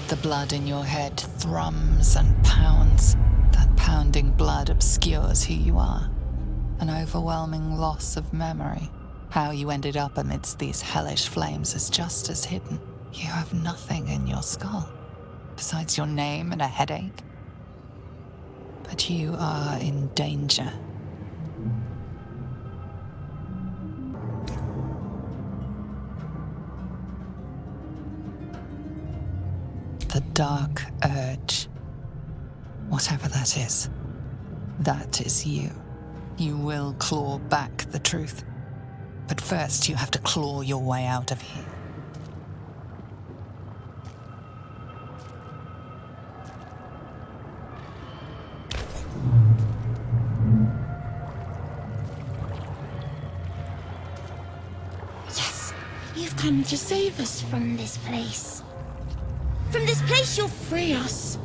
The blood in your head thrums and pounds. That pounding blood obscures who you are. An overwhelming loss of memory. How you ended up amidst these hellish flames is just as hidden. You have nothing in your skull, besides your name and a headache. But you are in danger. The dark urge. Whatever that is you. You will claw back the truth. But first you have to claw your way out of here. Yes, you've come to save us from this place. From this place you'll free us.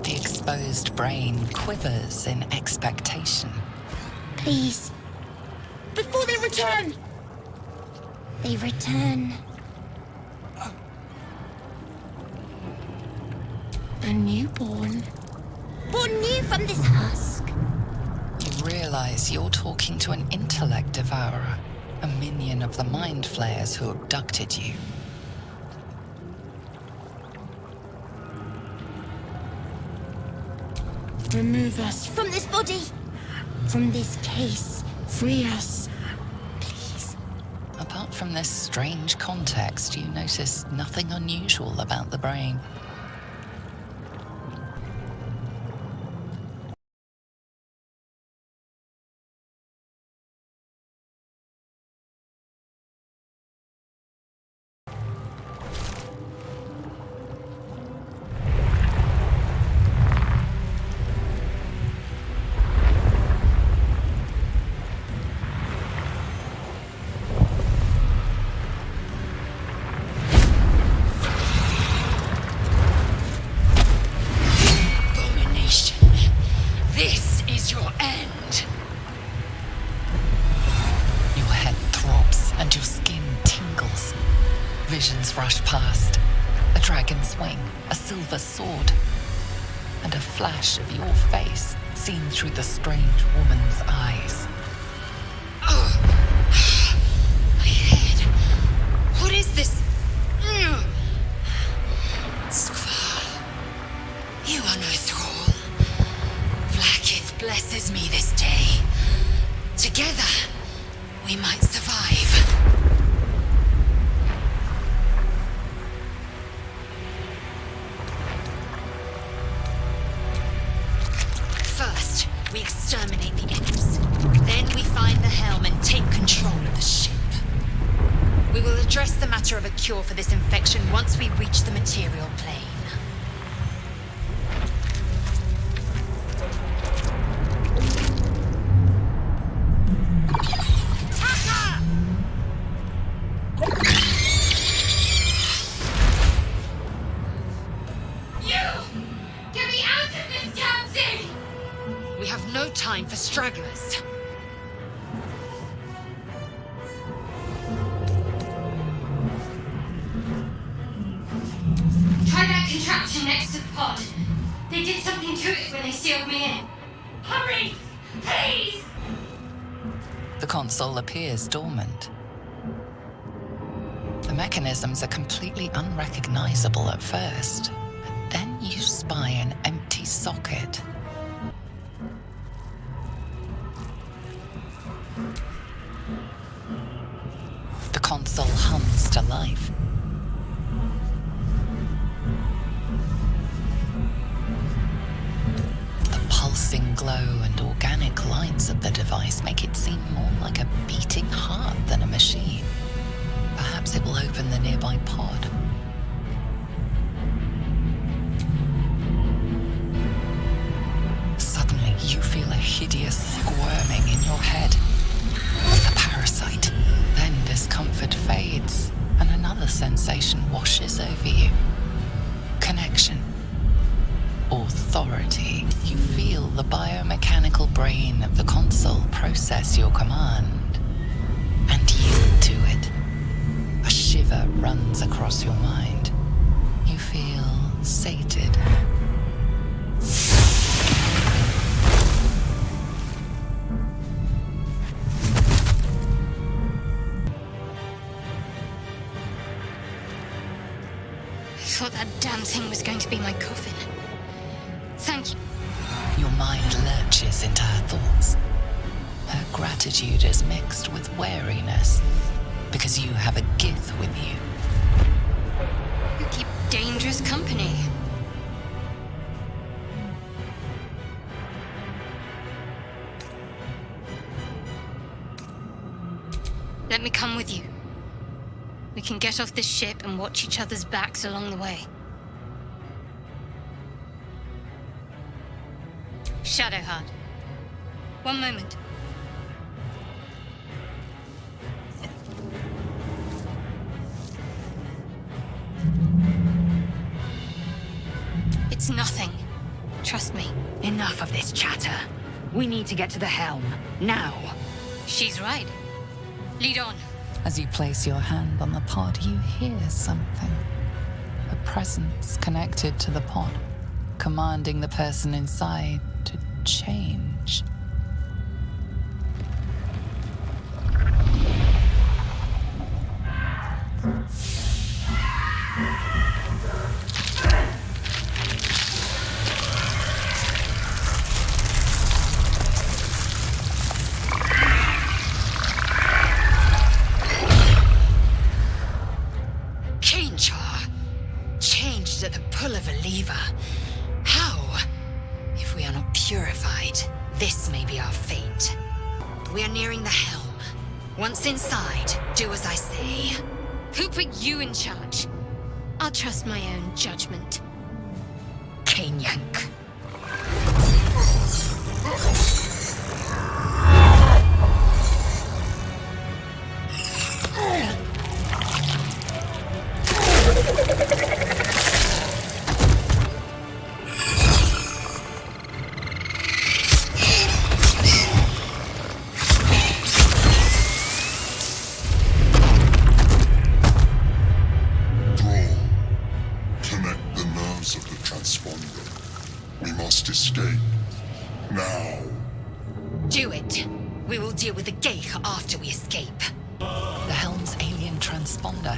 The exposed brain quivers in expectation. Please. Before they return! They return. A newborn. Born new from this husk. You realize you're talking to an intellect devourer, a minion of the mind flayers who abducted you. Remove us from this body. From this case. Free us. Please. Apart from this strange context, you notice nothing unusual about the brain. This is your end. Your head throbs and your skin tingles. Visions rush past. A dragon's wing, a silver sword, and a flash of your face seen through the strange woman's eyes. Oh, my head. What is this? Skvar, you are no thrall. Vlaakith blesses me this day. Together, we might survive. First, we exterminate the imps. Then we find the helm and take control of the ship. We will address the matter of a cure for this infection once we reach the material plane. We have no time for stragglers. Try that contraption next to the pod. They did something to it when they sealed me in. Hurry! Please! The console appears dormant. The mechanisms are completely unrecognizable at first, but then you spy an empty socket. The console hums to life. The pulsing glow and organic lines of the device make it seem more like a beating heart than a machine. Perhaps it will open the nearby pod. Suddenly, you feel a hideous squirming in your head. The parasite. Then discomfort fades, and another sensation washes over you. Connection. authority. You feel the biomechanical brain of the console process your command and yield to it. A shiver runs across your mind. You feel sated. I thought that damn thing was going to be my coffin. Thank you. Your mind lurches into her thoughts. Her gratitude is mixed with wariness, because you have a Gith with you. You keep dangerous company. Let me come with you. We can get off this ship and watch each other's backs along the way. Shadowheart. One moment. It's nothing. Trust me. Enough of this chatter. We need to get to the helm. Now. She's right. Lead on. As you place your hand on the pod, you hear something. A presence connected to the pod, commanding the person inside to change. Changed at the pull of a lever. How? If we are not purified, this may be our fate. We are nearing the helm. Once inside, do as I say. Who put you in charge? I'll trust my own judgment. Kanyank. We must escape. Now. Do it. We will deal with the Geich after we escape. The helm's alien transponder.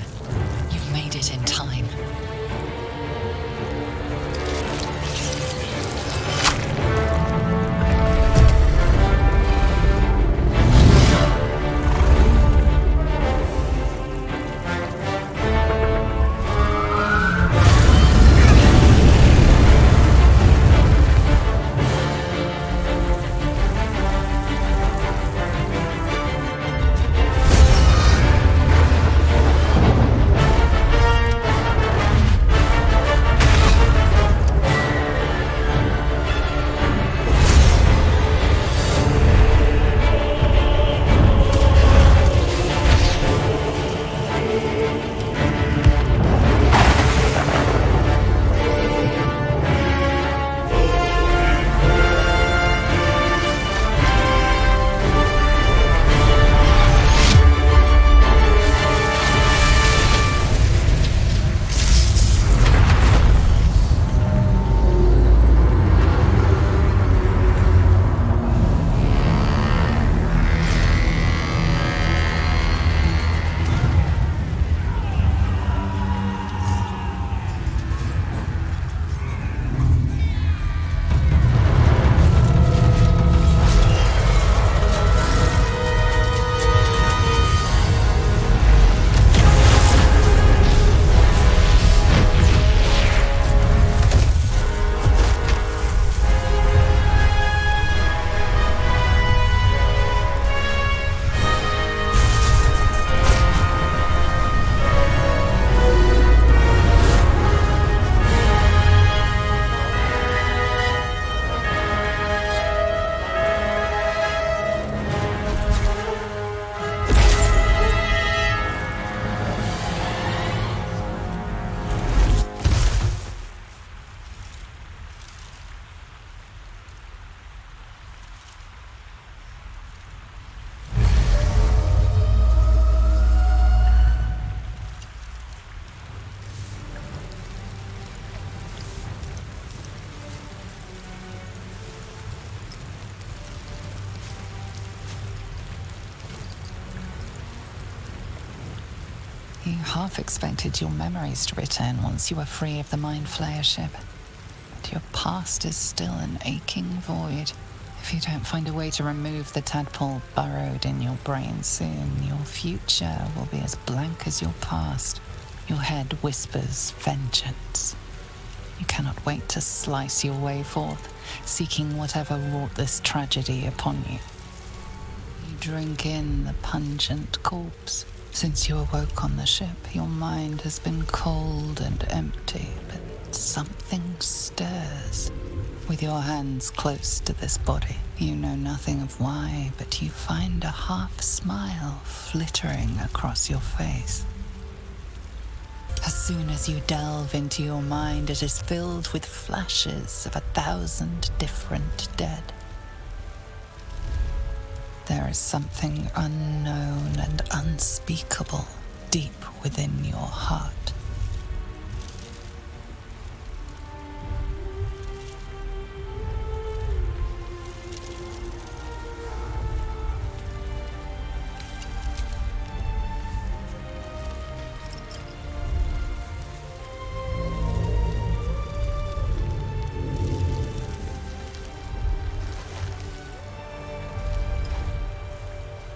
You've made it in time. half expected your memories to return once you were free of the Mind Flayer ship. But your past is still an aching void. If you don't find a way to remove the tadpole burrowed in your brain soon, your future will be as blank as your past. Your head whispers vengeance. You cannot wait to slice your way forth, seeking whatever wrought this tragedy upon you. You drink in the pungent corpse. Since you awoke on the ship, your mind has been cold and empty, but something stirs. With your hands close to this body, you know nothing of why, but you find a half smile flittering across your face. As soon as you delve into your mind, it is filled with flashes of 1,000 different dead. There is something unknown and unspeakable deep within your heart.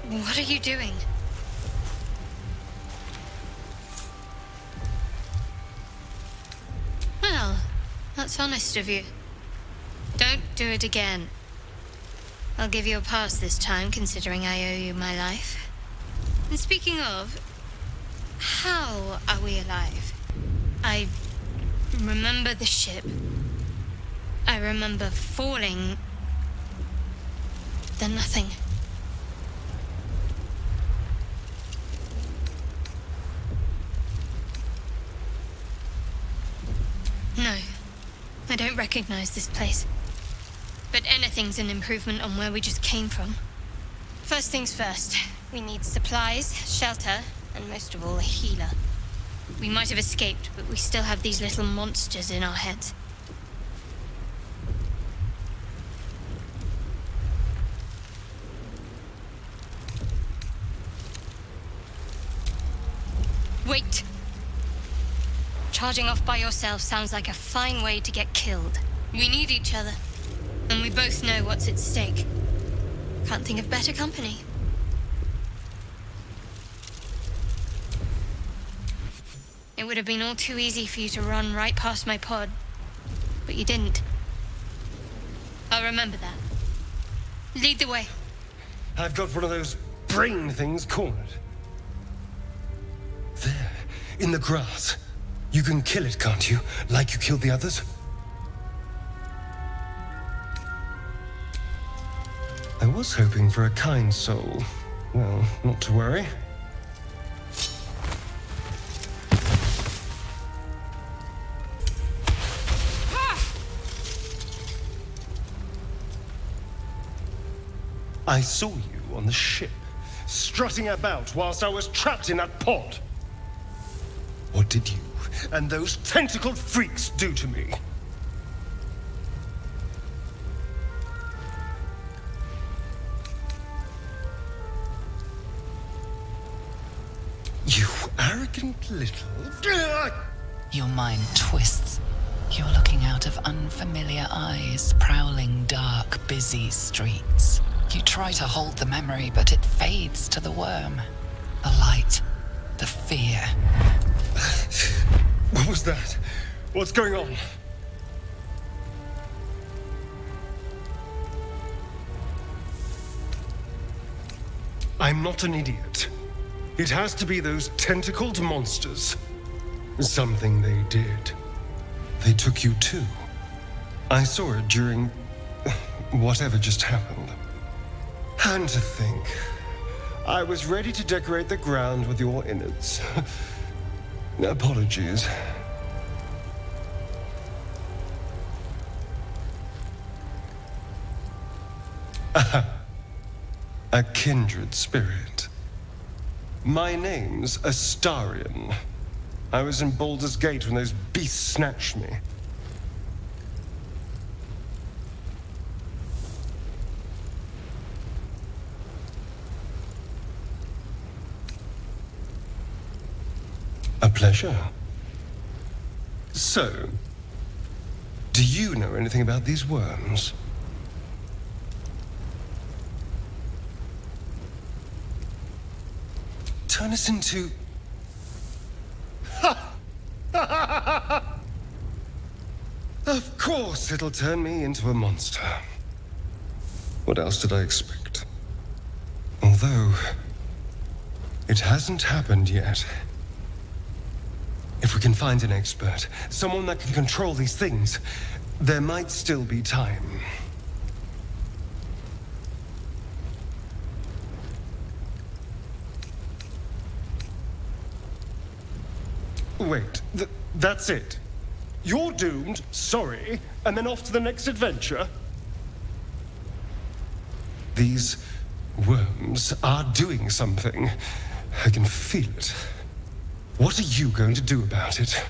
What are you doing? Well, that's honest of you. Don't do it again. I'll give you a pass this time, considering I owe you my life. And speaking of, how are we alive? I remember the ship. I remember falling. Then nothing. No, I don't recognize this place. But anything's an improvement on where we just came from. First things first, we need supplies, shelter, and most of all, a healer. We might have escaped, but we still have these little monsters in our heads. Wait! Charging off by yourself sounds like a fine way to get killed. We need each other, and we both know what's at stake. Can't think of better company. It would have been all too easy for you to run right past my pod, but you didn't. I'll remember that. Lead the way. I've got one of those brain things cornered. There, in the grass. You can kill it, can't you? Like you killed the others? I was hoping for a kind soul. Well, not to worry. I saw you on the ship, strutting about whilst I was trapped in that pod. What did you and those tentacled freaks do to me? You arrogant little... Your mind twists. You're looking out of unfamiliar eyes, prowling dark, busy streets. You try to hold the memory, but it fades to the worm. The light, the fear. What was that? What's going on? I'm not an idiot. It has to be those tentacled monsters. Something they did. They took you too. I saw it during whatever just happened. And to think, I was ready to decorate the ground with your innards. Apologies. A kindred spirit. My name's Astarion. I was in Baldur's Gate when those beasts snatched me. A pleasure. So, do you know anything about these worms? Turn us into... Of course it'll turn me into a monster. What else did I expect? Although, it hasn't happened yet. If we can find an expert, someone that can control these things, there might still be time. Wait, that's it? You're doomed, sorry, and then off to the next adventure? These worms are doing something. I can feel it. What are you going to do about it?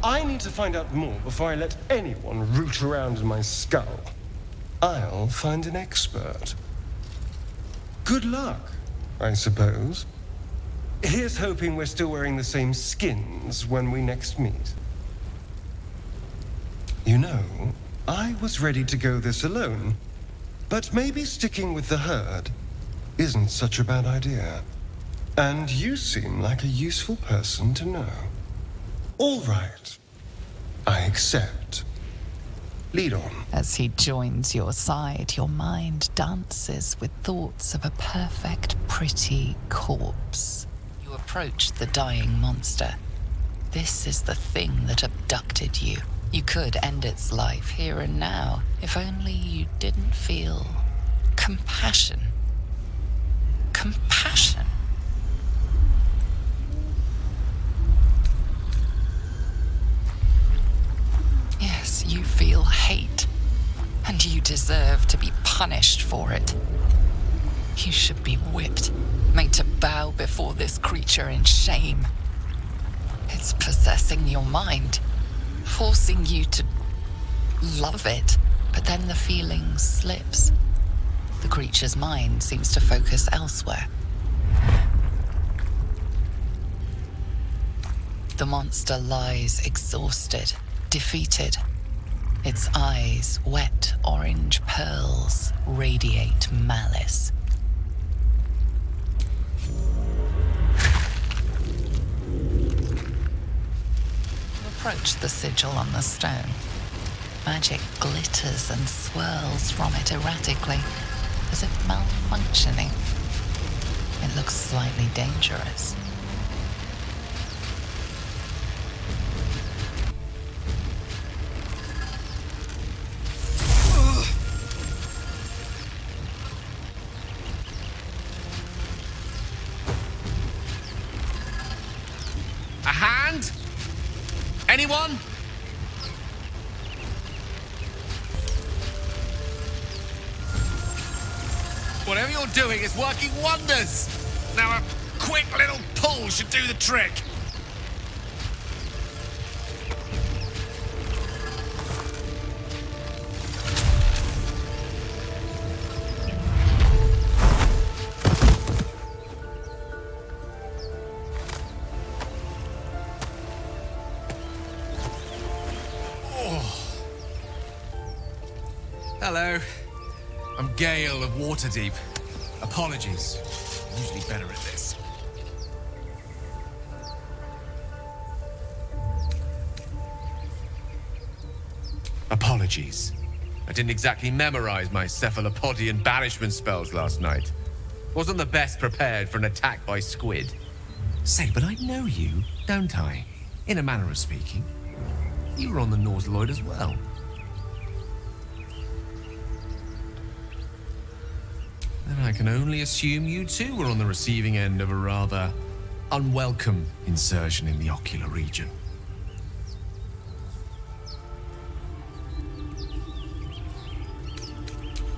I need to find out more before I let anyone root around in my skull. I'll find an expert. Good luck, I suppose. Here's hoping we're still wearing the same skins when we next meet. You know, I was ready to go this alone, but maybe sticking with the herd isn't such a bad idea. And you seem like a useful person to know. All right, I accept. Lead on. As he joins your side, your mind dances with thoughts of a perfect, pretty corpse. You approach the dying monster. This is the thing that abducted you. You could end its life here and now, if only you didn't feel compassion. Compassion. Yes, you feel hate, and you deserve to be punished for it. You should be whipped, made to bow before this creature in shame. It's possessing your mind, forcing you to love it, but then the feeling slips. The creature's mind seems to focus elsewhere. The monster lies exhausted, defeated. Its eyes, wet orange pearls, radiate malice. You approach the sigil on the stone. Magic glitters and swirls from it erratically, as if malfunctioning. It looks slightly dangerous. A hand? Anyone? Whatever you're doing is working wonders. Now a quick little pull should do the trick. Hello. I'm Gale of Waterdeep. Apologies. I'm usually better at this. Apologies. I didn't exactly memorize my cephalopodian banishment spells last night. Wasn't the best prepared for an attack by squid. Say, but I know you, don't I? In a manner of speaking. You were on the Norsaloid as well. Then I can only assume you too were on the receiving end of a rather unwelcome insertion in the ocular region.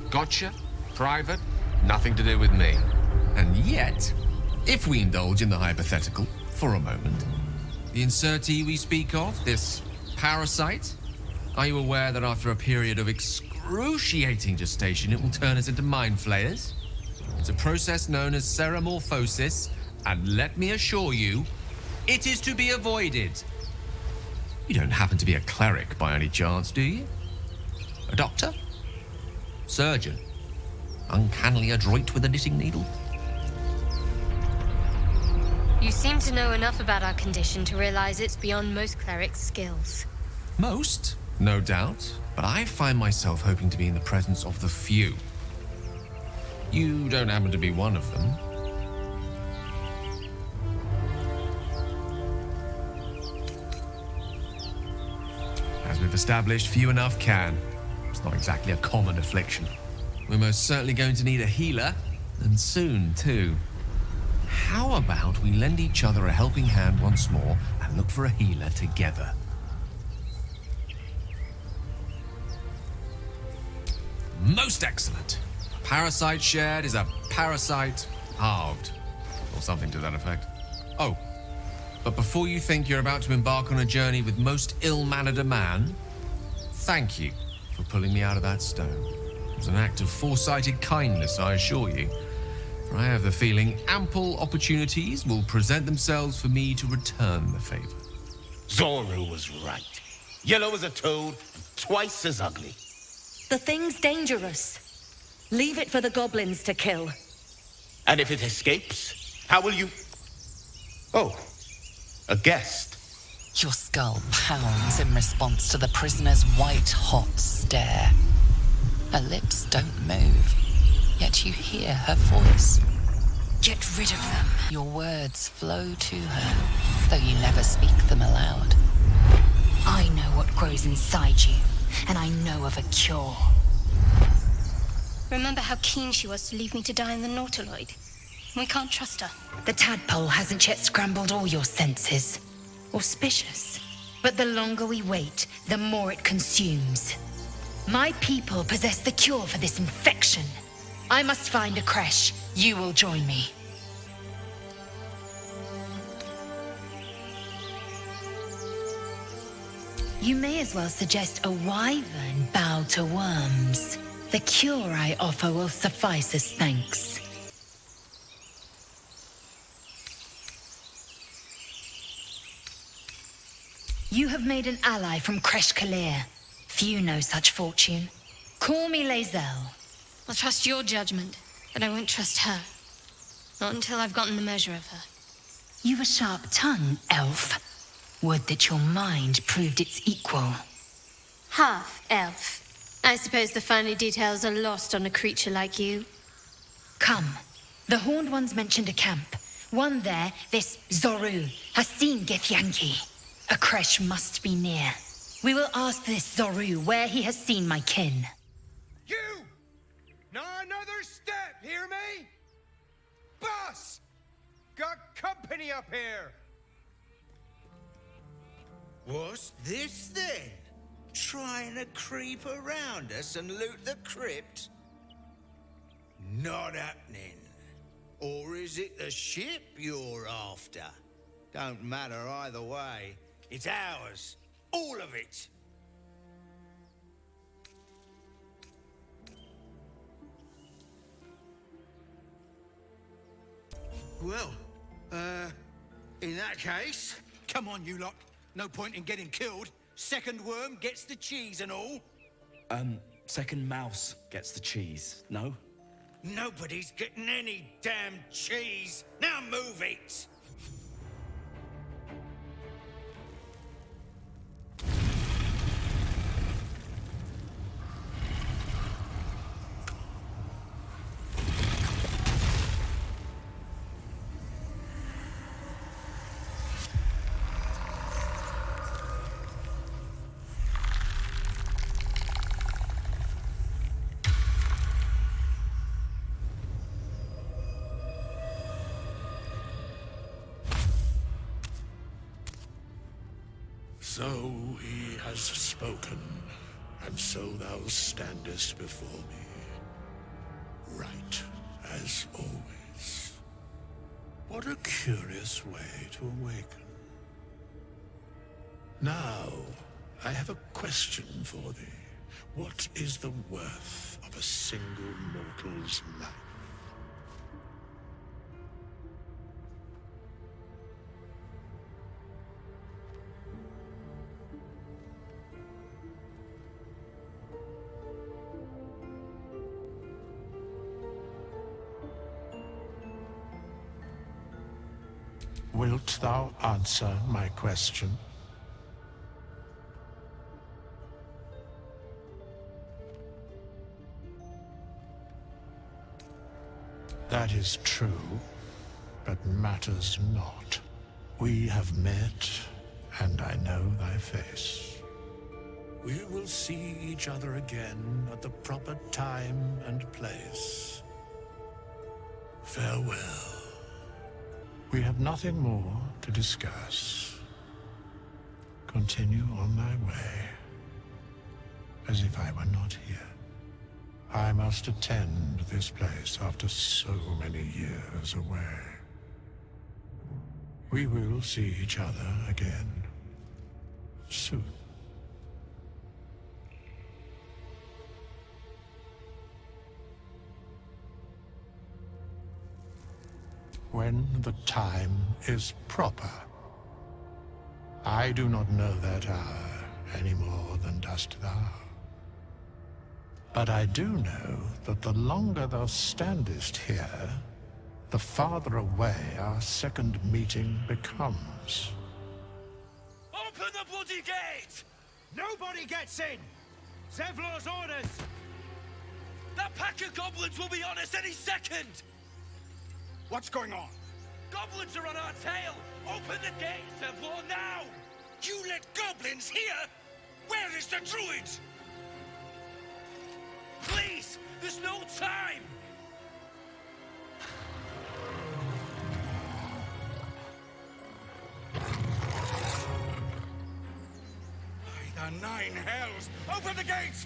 Gotcha. Private. Nothing to do with me. And yet, if we indulge in the hypothetical for a moment, the insertee we speak of, this parasite, are you aware that after a period of excruciating excruciating gestation, it will turn us into mind flayers. It's a process known as ceramorphosis, and let me assure you, it is to be avoided. You don't happen to be a cleric by any chance, do you? A doctor? Surgeon? Uncannily adroit with a knitting needle? You seem to know enough about our condition to realize it's beyond most clerics' skills. Most, no doubt, but I find myself hoping to be in the presence of the few. You don't happen to be one of them. As we've established, few enough can. It's not exactly a common affliction. We're most certainly going to need a healer, and soon, too. How about we lend each other a helping hand once more and look for a healer together? Most excellent. A parasite shared is a parasite halved, or something to that effect. Oh, but before you think you're about to embark on a journey with most ill-mannered a man, thank you for pulling me out of that stone. It was an act of foresighted kindness, I assure you. For I have the feeling ample opportunities will present themselves for me to return the favor. Zoru was right. Yellow as a toad, and twice as ugly. The thing's dangerous. Leave it for the goblins to kill. And if it escapes, how will you... Oh, a guest. Your skull pounds in response to the prisoner's white-hot stare. Her lips don't move, yet you hear her voice. Get rid of them. Your words flow to her, though you never speak them aloud. I know what grows inside you, and I know of a cure. Remember how keen she was to leave me to die in the Nautiloid? We can't trust her. The tadpole hasn't yet scrambled all your senses. Auspicious. But the longer we wait, the more it consumes. My people possess the cure for this infection. I must find a creche. You will join me. You may as well suggest a wyvern bow to worms. The cure I offer will suffice as thanks. You have made an ally from Creche Kalir. Few know such fortune. Call me Lae'zel. I'll trust your judgment, but I won't trust her. Not until I've gotten the measure of her. You've a sharp tongue, elf. Would that your mind proved its equal. Half-elf. I suppose the finer details are lost on a creature like you. Come. The Horned Ones mentioned a camp. One there, this Zoru, has seen Githyanki. A creche must be near. We will ask this Zoru where he has seen my kin. You! Not another step, hear me? Boss! Got company up here! What's this then? Trying to creep around us and loot the crypt? Not happening. Or is it the ship you're after? Don't matter either way. It's ours. All of it. Well, in that case, come on, you lot. No point in getting killed. Second worm gets the cheese and all. Second mouse gets the cheese, no? Nobody's getting any damn cheese. Now move it. So he has spoken, and so thou standest before me, right as always. What a curious way to awaken. Now, I have a question for thee. What is the worth of a single mortal's life? Wilt thou answer my question? That is true, but matters not. We have met, and I know thy face. We will see each other again at the proper time and place. Farewell. We have nothing more to discuss. Continue on thy way, as if I were not here. I must attend this place after so many years away. We will see each other again soon. When the time is proper. I do not know that hour any more than dost thou. But I do know that the longer thou standest here, the farther away our second meeting becomes. Open the bloody gate! Nobody gets in! Zevlor's orders! That pack of goblins will be on us any second! What's going on? Goblins are on our tail! Open the gate, Zevlor, now! You let goblins here? Where is the druid? Please! There's no time! By the 9 hells! Open the gates!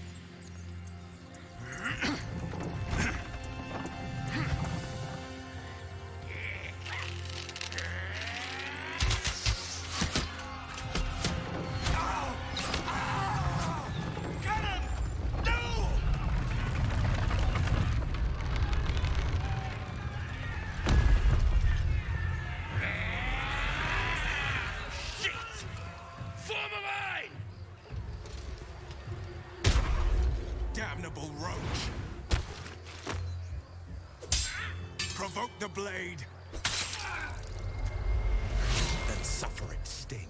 Damnable roach! Provoke the blade, then suffer its sting.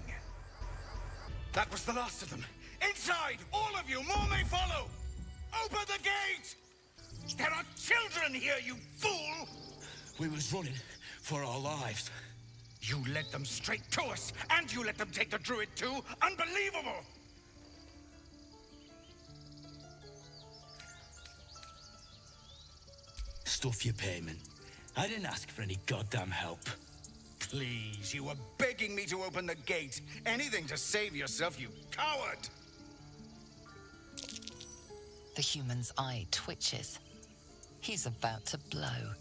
That was the last of them. Inside, all of you, more may follow! Open the gate! There are children here, you fool! We was running for our lives. You led them straight to us, and you let them take the druid too? Unbelievable! Stuff your payment. I didn't ask for any goddamn help. Please, you were begging me to open the gate. Anything to save yourself, you coward! The human's eye twitches. He's about to blow.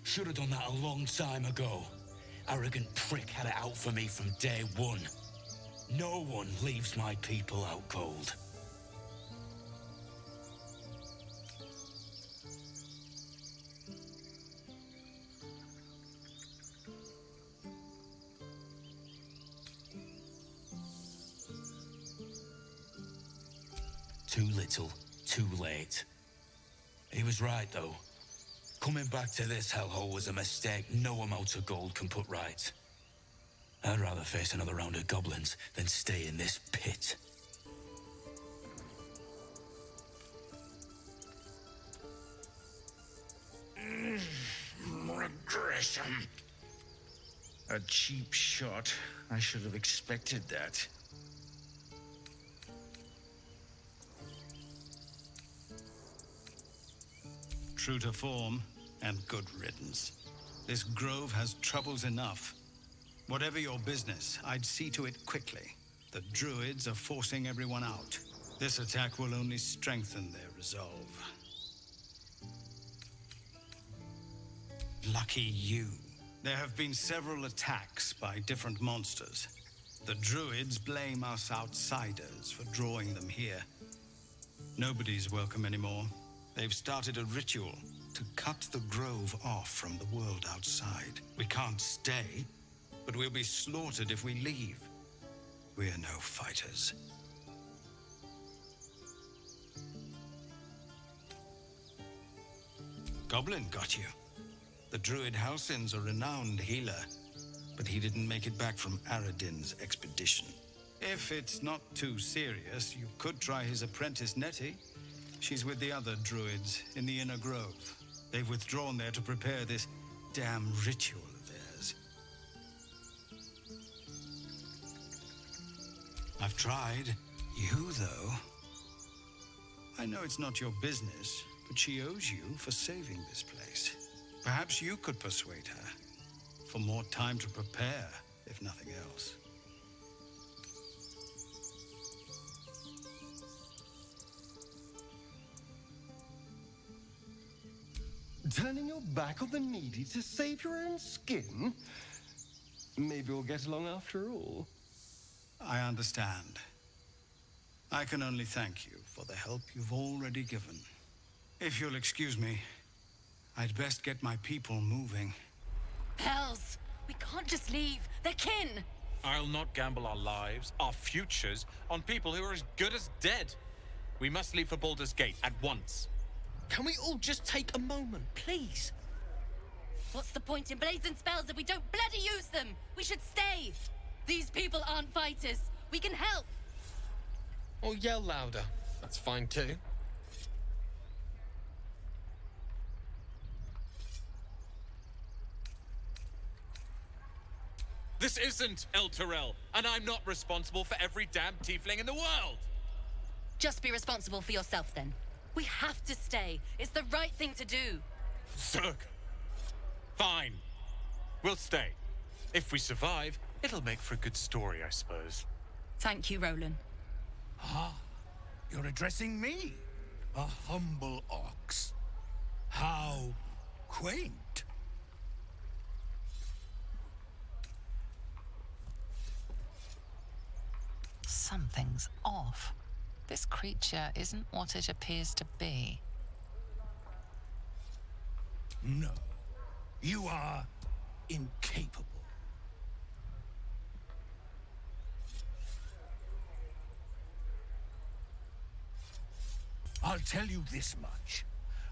Should have done that a long time ago. Arrogant prick had it out for me from day one. No one leaves my people out cold. Too little, too late. He was right, though. Coming back to this hellhole was a mistake no amount of gold can put right. I'd rather face another round of goblins than stay in this pit. More aggression. A cheap shot. I should have expected that. True to form, and good riddance. This grove has troubles enough. Whatever your business, I'd see to it quickly. The druids are forcing everyone out. This attack will only strengthen their resolve. Lucky you. There have been several attacks by different monsters. The druids blame us outsiders for drawing them here. Nobody's welcome anymore. They've started a ritual to cut the grove off from the world outside. We can't stay, but we'll be slaughtered if we leave. We're no fighters. Goblin got you. The druid Halsin's a renowned healer, but he didn't make it back from Aradin's expedition. If it's not too serious, you could try his apprentice Nettie. She's with the other druids in the inner grove. They've withdrawn there to prepare this damn ritual of theirs. I've tried. You, though. I know it's not your business, but she owes you for saving this place. Perhaps you could persuade her. For more time to prepare, if nothing else. Turning your back on the needy to save your own skin? Maybe we'll get along after all. I understand. I can only thank you for the help you've already given. If you'll excuse me, I'd best get my people moving. Hells! We can't just leave. They're kin! I'll not gamble our lives, our futures, on people who are as good as dead. We must leave for Baldur's Gate at once. Can we all just take a moment? Please. What's the point in blazing spells if we don't bloody use them? We should stay. These people aren't fighters. We can help. Or yell louder. That's fine too. This isn't El Terrell, and I'm not responsible for every damn tiefling in the world! Just be responsible for yourself then. We have to stay. It's the right thing to do. Zerg! Fine. We'll stay. If we survive, it'll make for a good story, I suppose. Thank you, Roland. Ah, you're addressing me, a humble ox. How quaint. Something's off. This creature isn't what it appears to be. No, you are incapable. I'll tell you this much.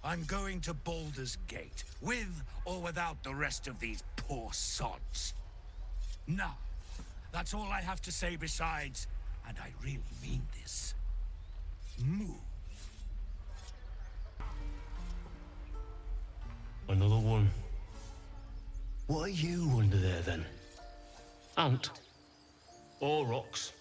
I'm going to Baldur's Gate, with or without the rest of these poor sods. Now, that's all I have to say besides, and I really mean this. Move. Another one. What are you under there, then? Ant? Or rocks?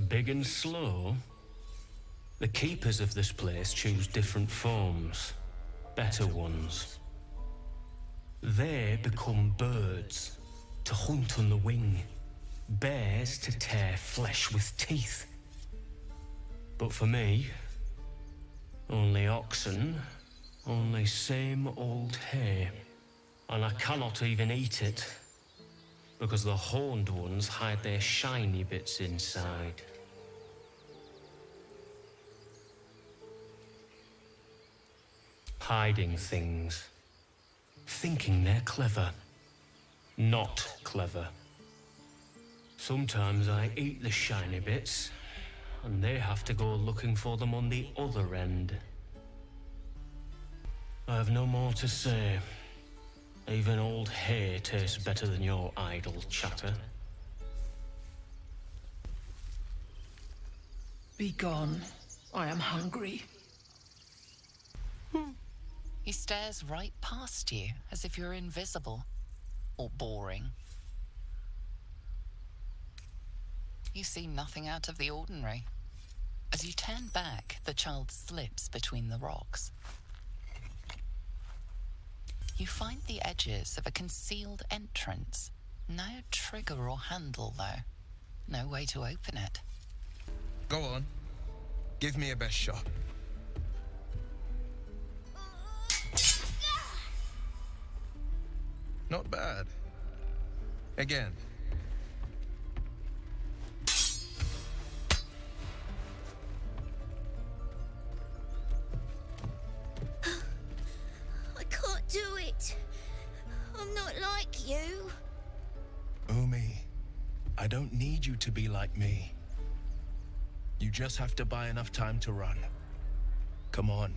Big and slow? The keepers of this place choose different forms. Better ones. They become birds, to hunt on the wing. Bears to tear flesh with teeth. But for me, only oxen, only same old hay. And I cannot even eat it, because the horned ones hide their shiny bits inside. Hiding things. Thinking they're clever. Not clever. Sometimes I eat the shiny bits, and they have to go looking for them on the other end. I have no more to say. Even old hay tastes better than your idle chatter. Be gone. I am hungry. He stares right past you, as if you're invisible. Or boring. You see nothing out of the ordinary. As you turn back, the child slips between the rocks. You find the edges of a concealed entrance. No trigger or handle, though. No way to open it. Go on. Give me a best shot. Not bad. Again. I can't do it. I'm not like you. Umi, I don't need you to be like me. You just have to buy enough time to run. Come on.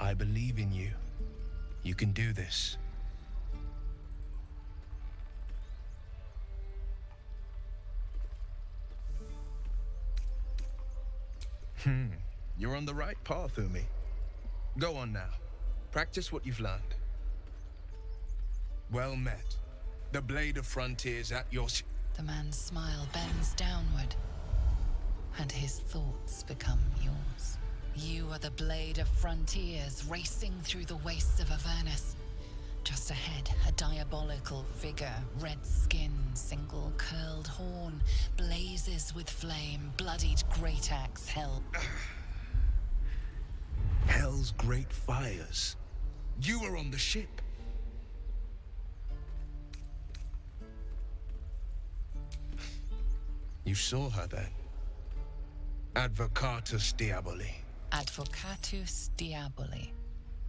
I believe in you. You can do this. You're on the right path, Umi. Go on now. Practice what you've learned. Well met. The blade of frontiers at your... The man's smile bends downward, and his thoughts become yours. You are the blade of frontiers racing through the wastes of Avernus. Just ahead, a diabolical figure, red skin, single curled horn, blazes with flame, bloodied great axe held. Hell's great fires. You were on the ship. You saw her then? Advocatus Diaboli. Advocatus Diaboli.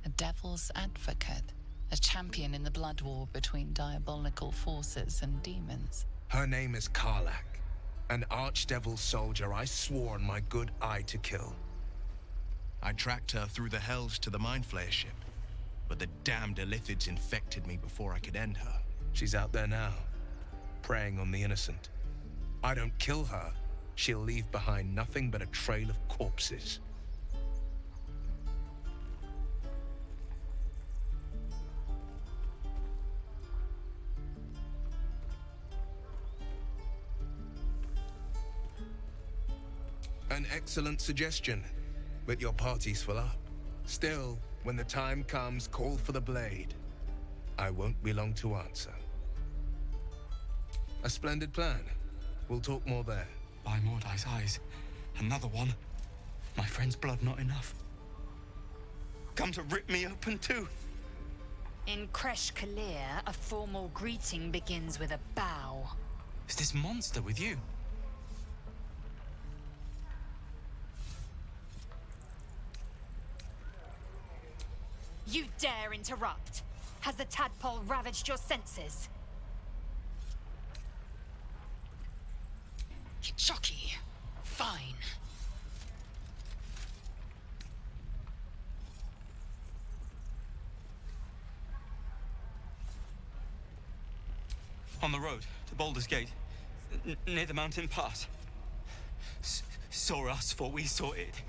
A devil's advocate. A champion in the blood war between diabolical forces and demons. Her name is Karlach, an archdevil soldier I swore on my good eye to kill. I tracked her through the hells to the Mind Flayer ship, but the damned Illithids infected me before I could end her. She's out there now, preying on the innocent. I don't kill her, she'll leave behind nothing but a trail of corpses. An excellent suggestion, but your party's full up. Still, when the time comes, call for the blade. I won't be long to answer. A splendid plan. We'll talk more there. By Mordai's eyes, another one. My friend's blood not enough. Come to rip me open too. In Kresh Kalir, a formal greeting begins with a bow. Is this monster with you? You dare interrupt? Has the tadpole ravaged your senses? Jockey. Fine. On the road to Baldur's Gate, near the mountain pass. Saw us before we saw it.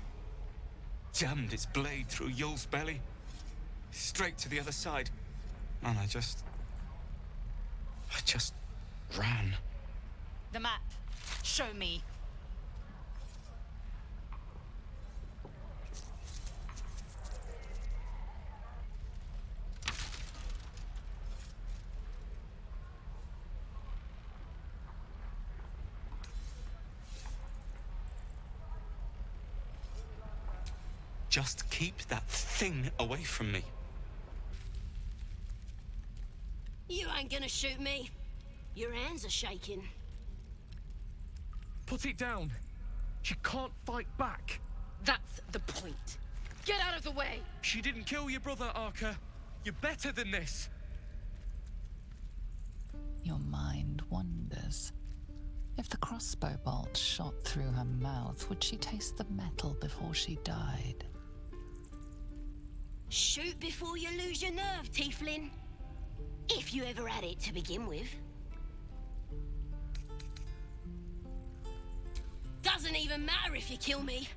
Jammed its blade through Yul's belly, straight to the other side. And I just ran. The map. Show me. Just keep that thing away from me. You ain't gonna shoot me. Your hands are shaking. Put it down. She can't fight back. That's the point. Get out of the way! She didn't kill your brother, Arca. You're better than this. Your mind wanders. If the crossbow bolt shot through her mouth, would she taste the metal before she died? Shoot before you lose your nerve, Tiefling. If you ever had it to begin with. Doesn't even matter if you kill me.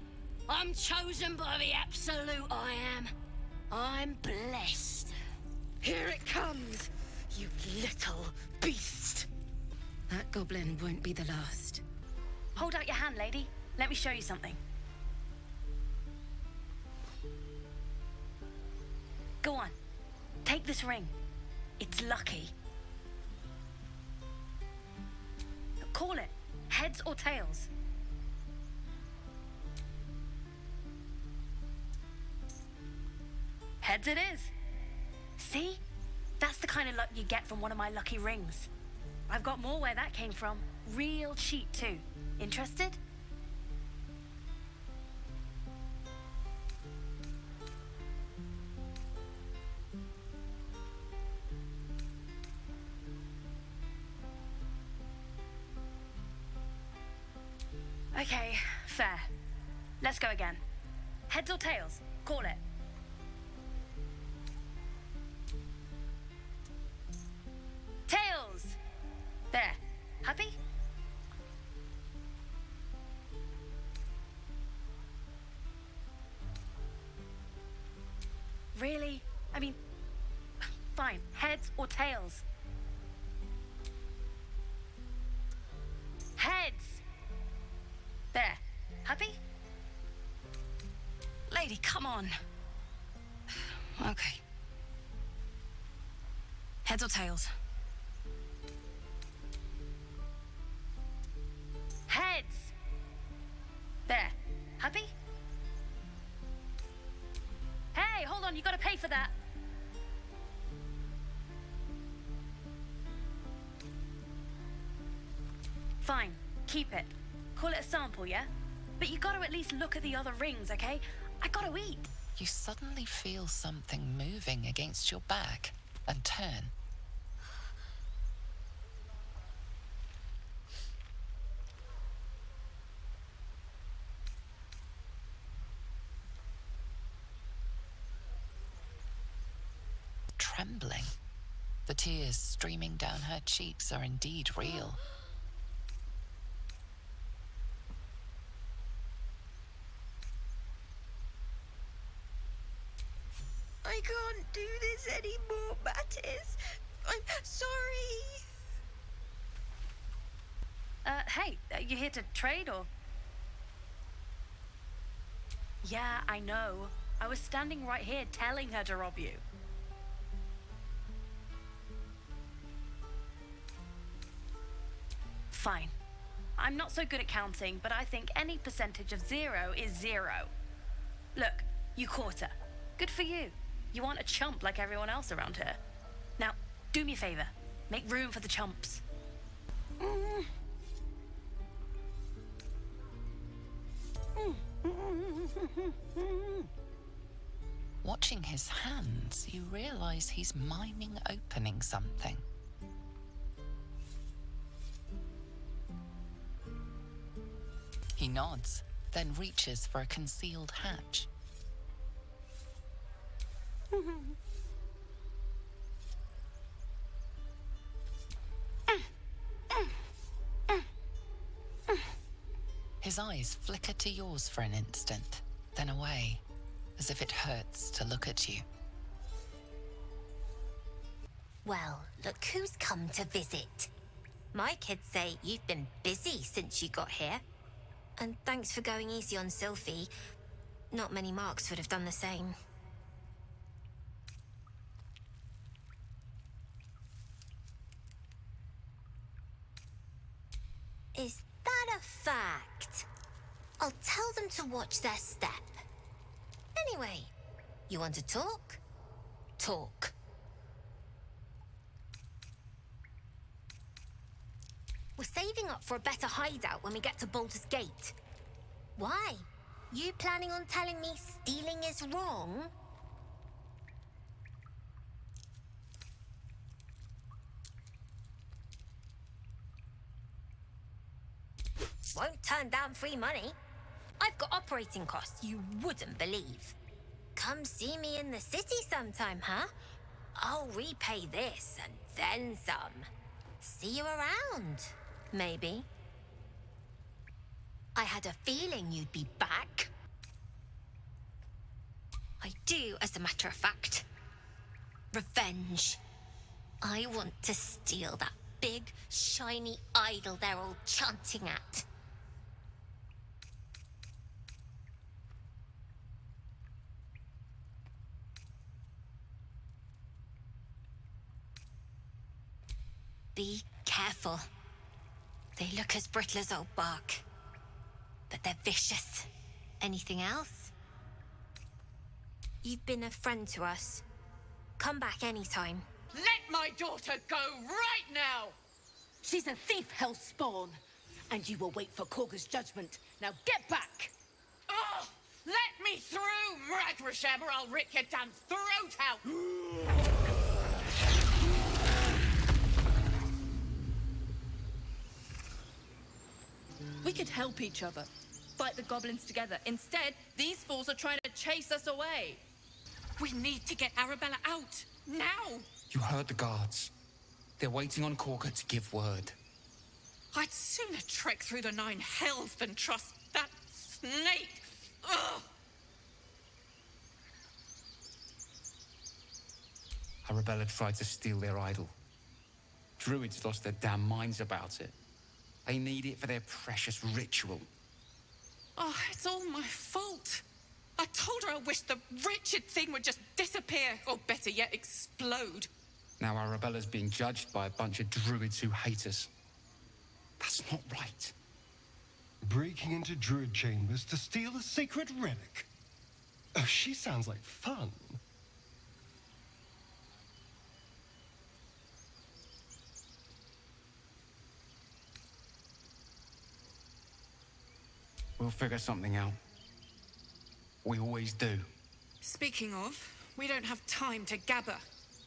I'm chosen by the Absolute I am. I'm blessed. Here it comes, you little beast. That goblin won't be the last. Hold out your hand, lady. Let me show you something. Go on. Take Take this ring. It's lucky. Call it. Heads or tails? Heads it is. See? That's the kind of luck you get from one of my lucky rings. I've got more where that came from. Real cheap too. Interested? Okay, fair. Let's go again. Heads or tails? Call it. Tails! There. Happy? Really? I mean, fine. Heads or tails? Heads! There. Happy? Lady, come on. Okay. Heads or tails? Heads! There. Happy? Hey, hold on, you gotta pay for that. Fine, keep it. Call it a sample, yeah? But you gotta at least look at the other rings, okay? I gotta eat. You suddenly feel something moving against your back and turn. Trembling. The tears streaming down her cheeks are indeed real. I can't do this anymore, Mattis. I'm sorry. Hey, you here to trade or? Yeah, I know. I was standing right here telling her to rob you. Fine. I'm not so good at counting, but I think any percentage of 0 is 0. Look, you caught her. Good for you. You aren't a chump like everyone else around here. Now, do me a favor. Make room for the chumps. Watching his hands, you realize he's miming opening something. He nods, then reaches for a concealed hatch. His eyes flicker to yours for an instant, then away, as if it hurts to look at you. Well, look who's come to visit. My kids say you've been busy since you got here. And thanks for going easy on Sylphie. Not many marks would have done the same. Is that a fact? I'll tell them to watch their step. Anyway, you want to talk? Talk. We're saving up for a better hideout when we get to Baldur's Gate. Why? You planning on telling me stealing is wrong? Won't turn down free money. I've got operating costs you wouldn't believe. Come see me in the city sometime, huh? I'll repay this and then some. See you around, maybe. I had a feeling you'd be back. I do, as a matter of fact. Revenge. I want to steal that big, shiny idol they're all chanting at. Be careful. They look as brittle as old bark, but they're vicious. Anything else? You've been a friend to us. Come back anytime. Let my daughter go right now! She's a thief, hellspawn, and you will wait for Korga's judgment. Now get back! Oh, let me through, Mragrasham, or I'll rip your damn throat out! We could help each other. Fight the goblins together. Instead, these fools are trying to chase us away. We need to get Arabella out, now! You heard the guards. They're waiting on Korga to give word. I'd sooner trek through the 9 hells than trust that snake! Ugh! Arabella tried to steal their idol. Druids lost their damn minds about it. They need it for their precious ritual. Oh, it's all my fault. I told her I wished the wretched thing would just disappear, or better yet, explode. Now Arabella's being judged by a bunch of druids who hate us. That's not right. Breaking into druid chambers to steal a sacred relic. Oh, she sounds like fun. We'll figure something out. We always do. Speaking of, we don't have time to gather.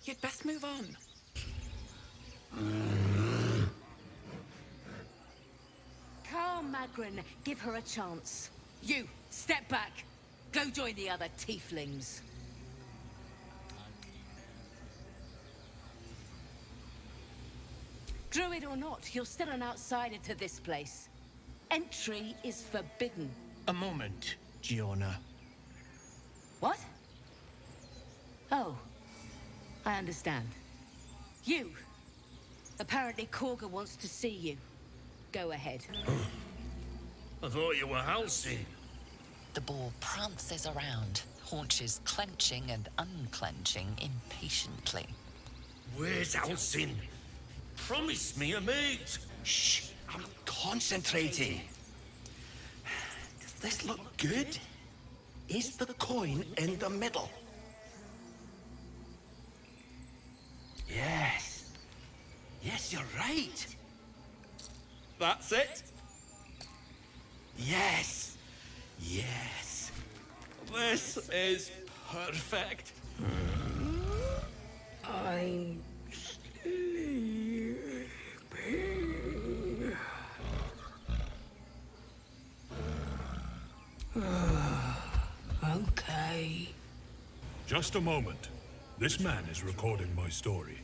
You'd best move on. Calm, Magrin. Give her a chance. You, step back. Go join the other tieflings. Druid or not, you're still an outsider to this place. Entry is forbidden. A moment, Giona. What? Oh, I understand. You. Apparently Korga wants to see you. Go ahead. I thought you were housing. The boar prances around, haunches clenching and unclenching impatiently. Where's Alcin? Promise me a mate. Shh, I'm concentrating. Does this look good? Is the coin in the middle? Yes. Yes, you're right. That's it. Yes. Yes. This is perfect. I'm sleeping. Okay. Just a moment. This man is recording my story.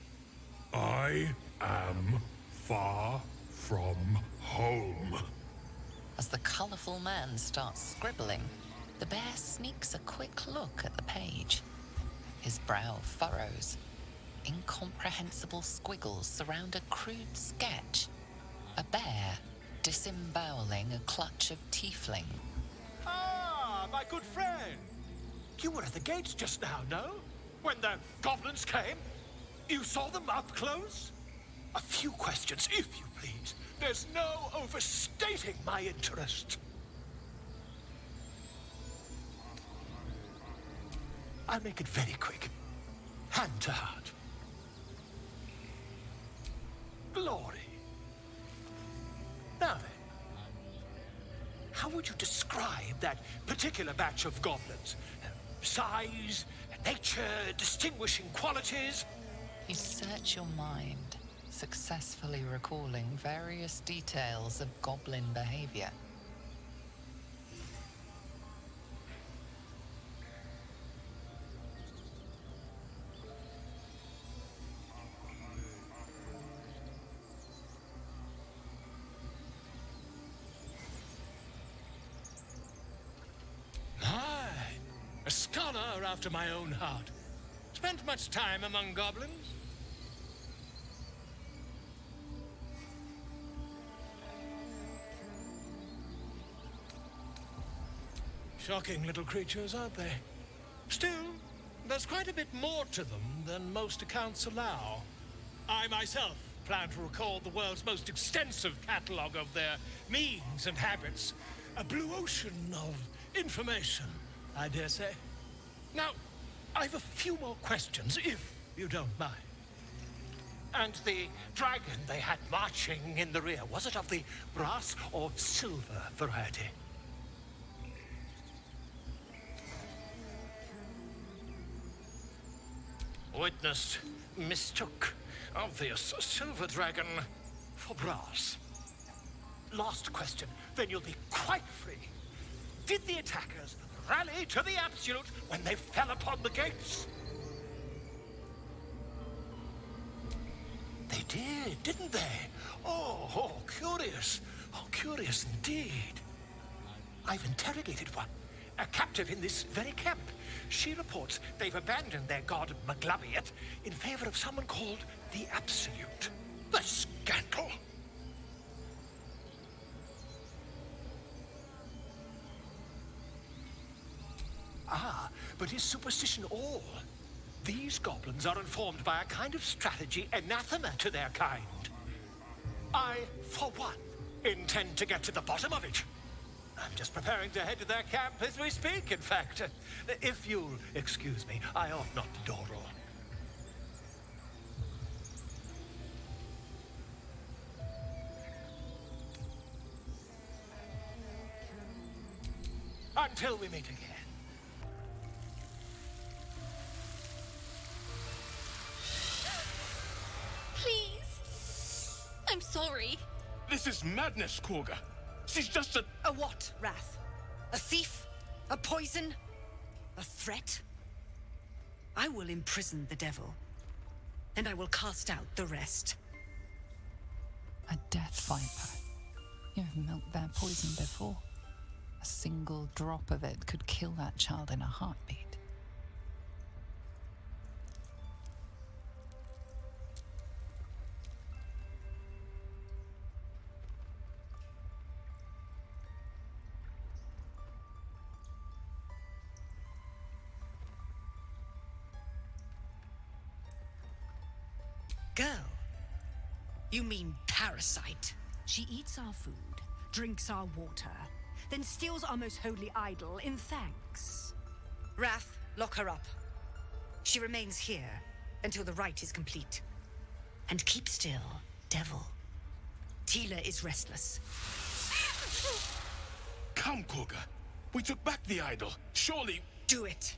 I am far from home. As the colourful man starts scribbling, the bear sneaks a quick look at the page. His brow furrows. Incomprehensible squiggles surround a crude sketch. A bear disemboweling a clutch of tiefling. Ah, my good friend. You were at the gates just now, no? When the goblins came? You saw them up close? A few questions, if you please. There's no overstating my interest. I'll make it very quick. Hand to heart. Glory. Now then, how would you describe that particular batch of goblins? Size, nature, distinguishing qualities? You search your mind, successfully recalling various details of goblin behavior. A scholar after my own heart. Spent much time among goblins? Shocking little creatures, aren't they? Still, there's quite a bit more to them than most accounts allow. I myself plan to record the world's most extensive catalogue of their means and habits. A blue ocean of information, I dare say. Now, I've a few more questions, if you don't mind. And the dragon they had marching in the rear, was it of the brass or silver variety? Witness mistook obvious silver dragon for brass. Last question, then you'll be quite free. Did the attackers rally to the absolute when they fell upon the gates? They did, didn't they? Oh, curious. Oh, curious indeed. I've interrogated one, a captive in this very camp. She reports they've abandoned their god Maglabiet in favor of someone called the Absolute. The scandal! Ah, but is superstition all? These goblins are informed by a kind of strategy anathema to their kind. I, for one, intend to get to the bottom of it. I'm just preparing to head to their camp as we speak, in fact. If you'll excuse me, I ought not to dawdle. Until we meet again. Please. I'm sorry. This is madness, Korga. She's just a... A what, Wrath? A thief? A poison? A threat? I will imprison the devil, and I will cast out the rest. A death viper. You have milked their poison before. A single drop of it could kill that child in a heartbeat. Girl? You mean parasite? She eats our food, drinks our water, then steals our most holy idol in thanks. Wrath, lock her up. She remains here until the rite is complete. And keep still, devil. Tila is restless. Come, Korga. We took back the idol. Surely... Do it.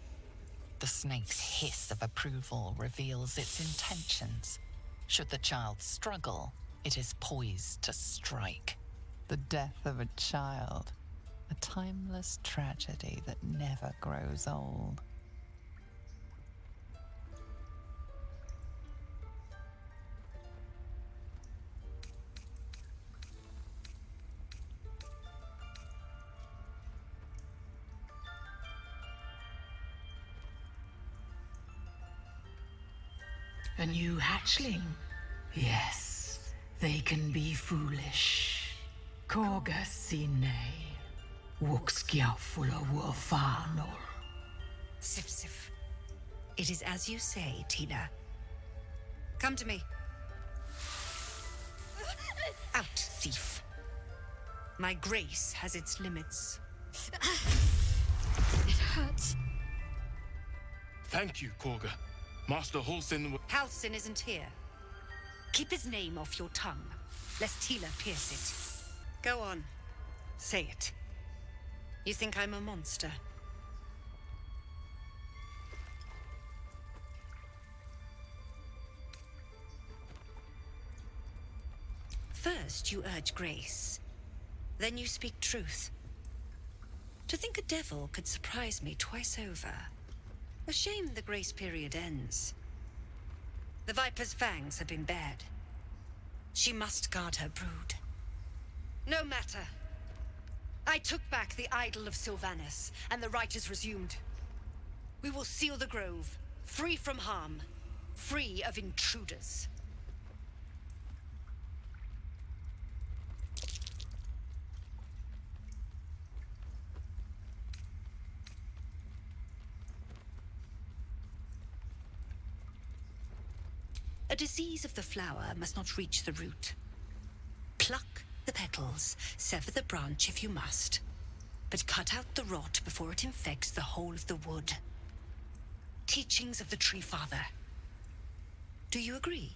The snake's hiss of approval reveals its intentions. Should the child struggle, it is poised to strike. The death of a child. A timeless tragedy that never grows old. A new hatchling? Yes, they can be foolish. Korga sine. Wuxkiafula wufanol. Sif Sif. It is as you say, Tina. Come to me. Out, thief. My grace has its limits. It hurts. Thank you, Korga. Master Halsin... Halsin isn't here. Keep his name off your tongue, lest Tila pierce it. Go on. Say it. You think I'm a monster? First you urge grace, then you speak truth. To think a devil could surprise me twice over. A shame the grace period ends. The Viper's fangs have been bared. She must guard her brood. No matter. I took back the idol of Sylvanus, and the rite is resumed. We will seal the grove, free from harm, free of intruders. A disease of the flower must not reach the root. Pluck the petals, sever the branch if you must, but cut out the rot before it infects the whole of the wood. Teachings of the Tree Father. Do you agree?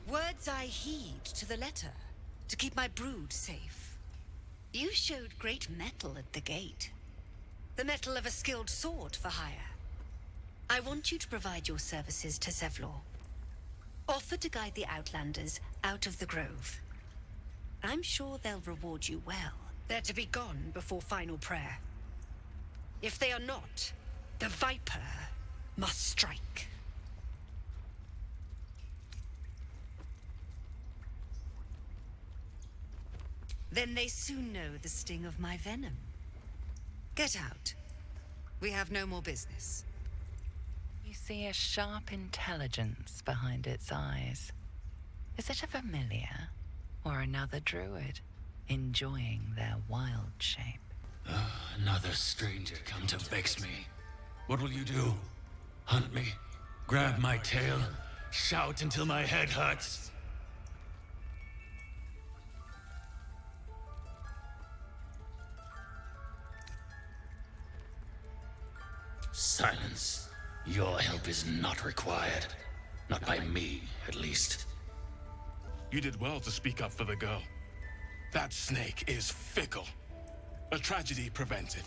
Words I heed to the letter, to keep my brood safe. You showed great mettle at the gate. The mettle of a skilled sword for hire. I want you to provide your services to Zevlor. Offer to guide the Outlanders out of the grove. I'm sure they'll reward you well. They're to be gone before final prayer. If they are not, the Viper must strike. Then they soon know the sting of my venom. Get out. We have no more business. You see a sharp intelligence behind its eyes. Is it a familiar or another druid enjoying their wild shape? Another stranger come to vex me. What will you do? Hunt me? Grab my tail? Shout until my head hurts? Silence. Your help is not required. Not by me, at least. You did well to speak up for the girl. That snake is fickle. A tragedy prevented.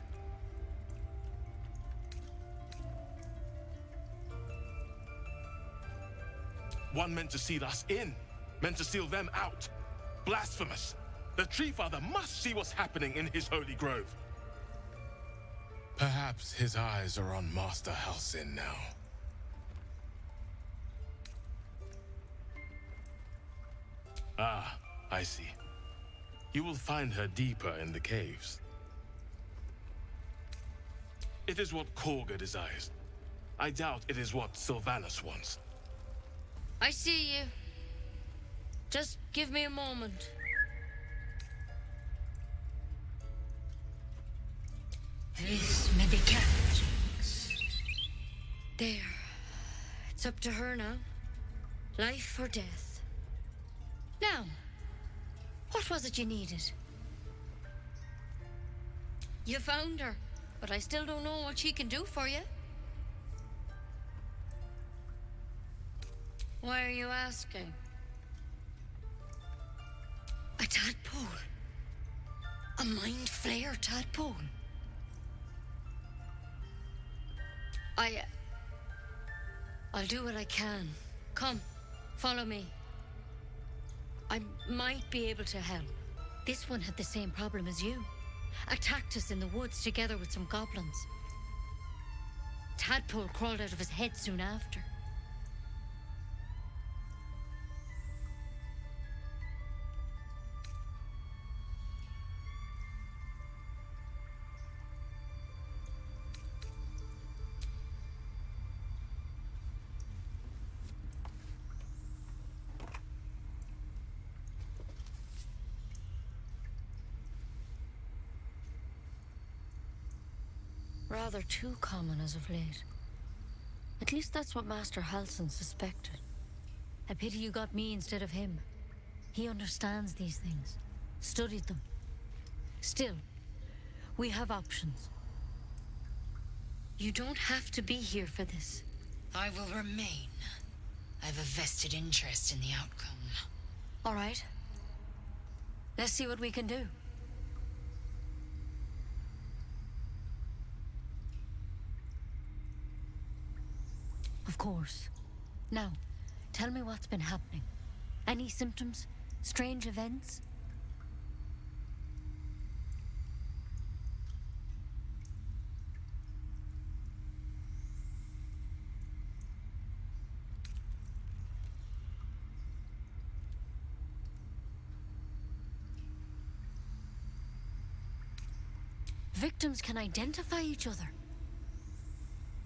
One meant to seal us in, meant to seal them out. Blasphemous. The Tree Father must see what's happening in his holy grove. Perhaps his eyes are on Master Halsin now. Ah, I see. You will find her deeper in the caves. It is what Korga desires. I doubt it is what Sylvanas wants. I see you. Just give me a moment. This may be captured. There. It's up to her now. Life or death. Now, what was it you needed? You found her, but I still don't know what she can do for you. Why are you asking? A tadpole. A mind flayer tadpole. I'll do what I can. Come, follow me. I might be able to help. This one had the same problem as you. Attacked us in the woods together with some goblins. Tadpole crawled out of his head soon after. Rather too common as of late. At least that's what Master Halsin suspected. I pity you got me instead of him. He understands these things, studied them. Still, we have options. You don't have to be here for this. I will remain. I have a vested interest in the outcome. All right. Let's see what we can do. Of course. Now, tell me what's been happening. Any symptoms? Strange events? Victims can identify each other.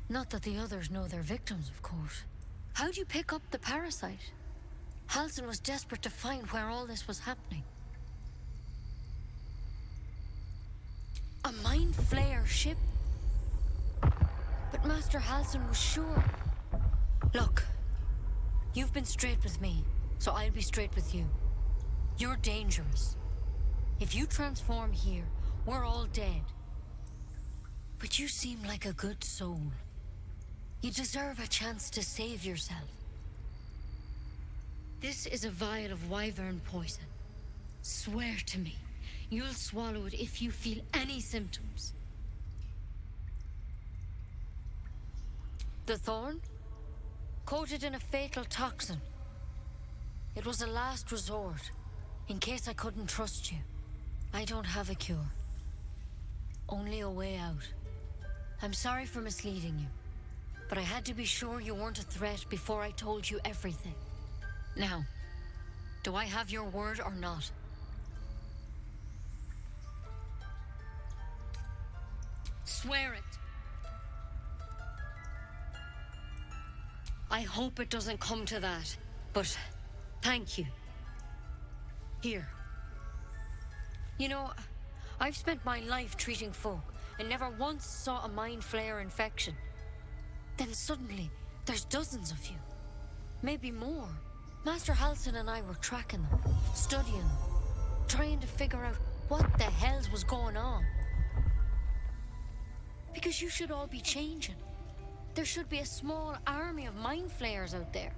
Not that the others know they're victims, of course. How'd you pick up the parasite? Halsin was desperate to find where all this was happening. A A mind flayer ship? But Master Halsin was sure. Look, you've been straight with me, so I'll be straight with you. You're dangerous. If you transform here, we're all dead. But you seem like a good soul. You deserve a chance to save yourself. This is a vial of wyvern poison. Swear to me, you'll swallow it if you feel any symptoms. The thorn? Coated in a fatal toxin. It was a last resort, in case I couldn't trust you. I don't have a cure. Only a way out. I'm sorry for misleading you, but I had to be sure you weren't a threat before I told you everything. Now, do I have your word or not? Swear it. I hope it doesn't come to that, but thank you. Here. You know, I've spent my life treating folk and never once saw a mind flayer infection. Then suddenly, there's dozens of you. Maybe more. Master Halsin and I were tracking them, studying them, trying to figure out what the hells was going on. Because you should all be changing. There should be a small army of mind flayers out there.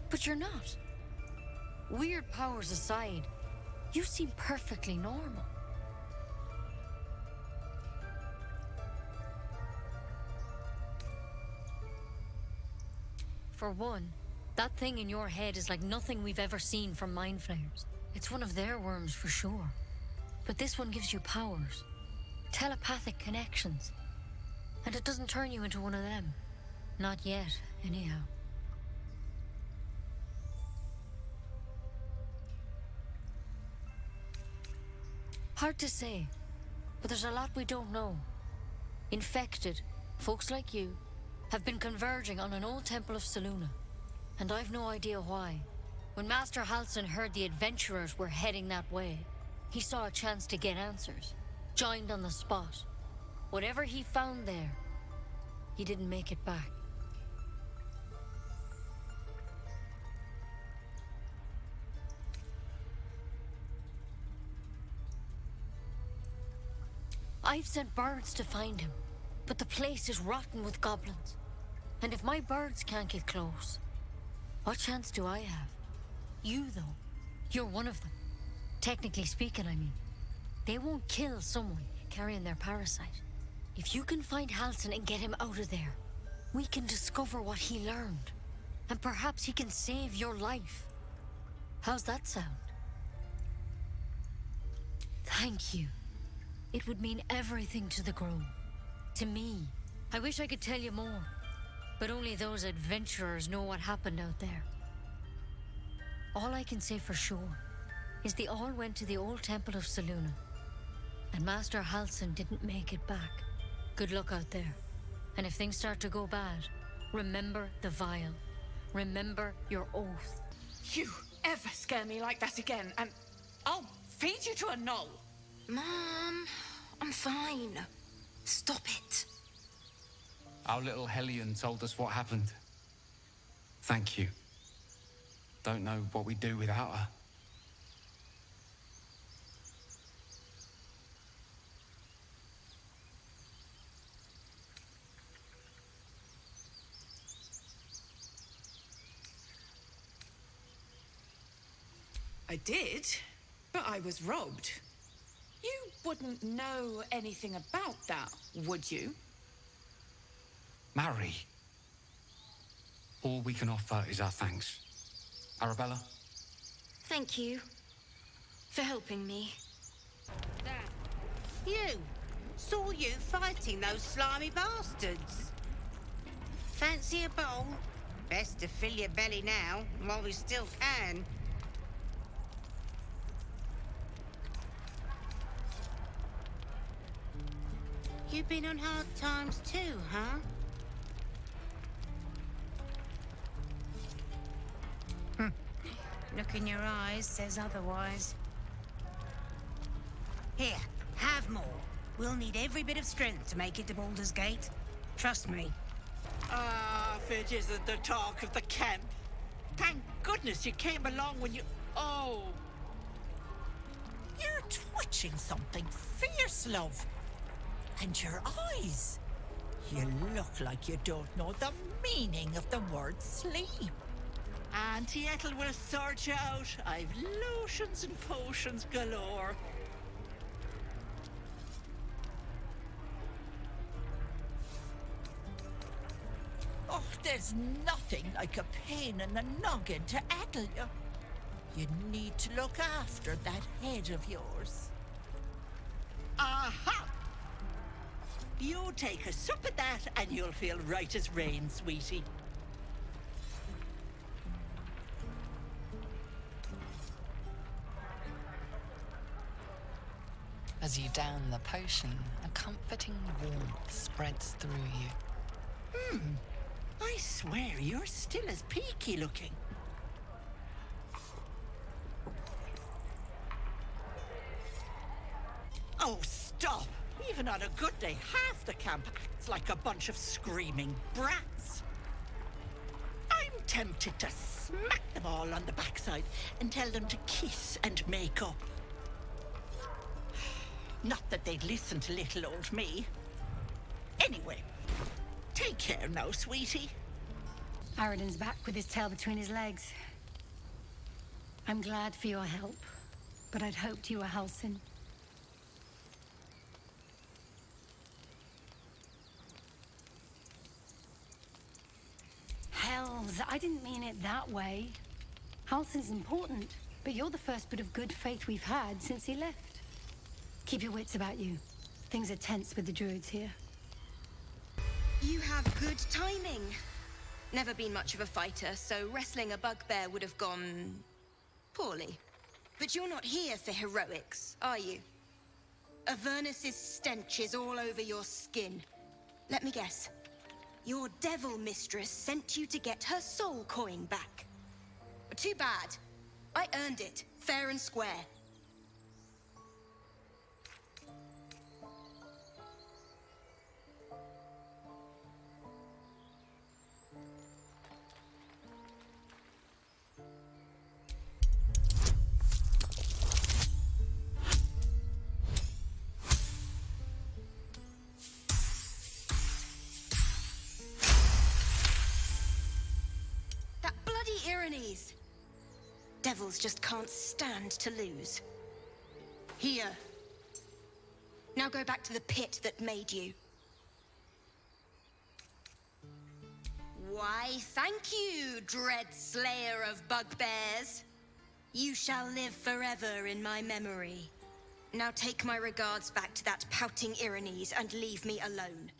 But you're not. Weird powers aside, you seem perfectly normal. For one, that thing in your head is like nothing we've ever seen from mind flayers. It's one of their worms for sure. But this one gives you powers. Telepathic connections. And it doesn't turn you into one of them. Not yet, anyhow. Hard to say, but there's a lot we don't know. Infected, folks like you, have been converging on an old temple of Selûne, and I've no idea why. When Master Halsin heard the adventurers were heading that way, he saw a chance to get answers, joined on the spot. Whatever he found there, he didn't make it back. I've sent birds to find him, but the place is rotten with goblins. And if my birds can't get close, what chance do I have? You, though, you're one of them. Technically speaking, I mean. They won't kill someone carrying their parasite. If you can find Halsin and get him out of there, we can discover what he learned. And perhaps he can save your life. How's that sound? Thank you. It would mean everything to the Grove. To me. I wish I could tell you more. But only those adventurers know what happened out there. All I can say for sure is they all went to the old temple of Selûne. And Master Halsin didn't make it back. Good luck out there. And if things start to go bad, remember the vial. Remember your oath. You ever scare me like that again, and I'll feed you to a gnoll. Mom, I'm fine. Stop it. Our little Hellion told us what happened. Thank you. Don't know what we'd do without her. I did, but I was robbed. You wouldn't know anything about that, would you? Mary. All we can offer is our thanks. Arabella? Thank you for helping me. You! Saw you fighting those slimy bastards. Fancy a bowl? Best to fill your belly now, while we still can. You've been on hard times too, huh? Look in your eyes says otherwise. Here, have more. We'll need every bit of strength to make it to Baldur's Gate. Trust me. Ah, if it isn't the talk of the camp. Thank goodness you came along when you... Oh. You're twitching something fierce, love. And your eyes. You look like you don't know the meaning of the word sleep. Auntie Ethel will sort you out. I've lotions and potions galore. Oh, there's nothing like a pain in the noggin to addle you. You need to look after that head of yours. Aha! You take a sup at that and you'll feel right as rain, sweetie. As you down the potion, a comforting warmth spreads through you. I swear you're still as peaky looking. Oh, stop! Even on a good day, half the camp acts like a bunch of screaming brats. I'm tempted to smack them all on the backside and tell them to kiss and make up. Not that they'd listen to little old me. Anyway, take care now, sweetie. Aradin's back with his tail between his legs. I'm glad for your help, but I'd hoped you were Halsin. Hells, I didn't mean it that way. Halsin's important, but you're the first bit of good faith we've had since he left. Keep your wits about you. Things are tense with the druids here. You have good timing. Never been much of a fighter, so wrestling a bugbear would have gone... poorly. But you're not here for heroics, are you? Avernus's stench is all over your skin. Let me guess. Your devil mistress sent you to get her soul coin back. Too bad. I earned it, fair and square. Devils just can't stand to lose. Here. Now go back to the pit that made you. Why, thank you, dread slayer of bugbears. You shall live forever in my memory. Now take my regards back to that pouting Irenes and leave me alone.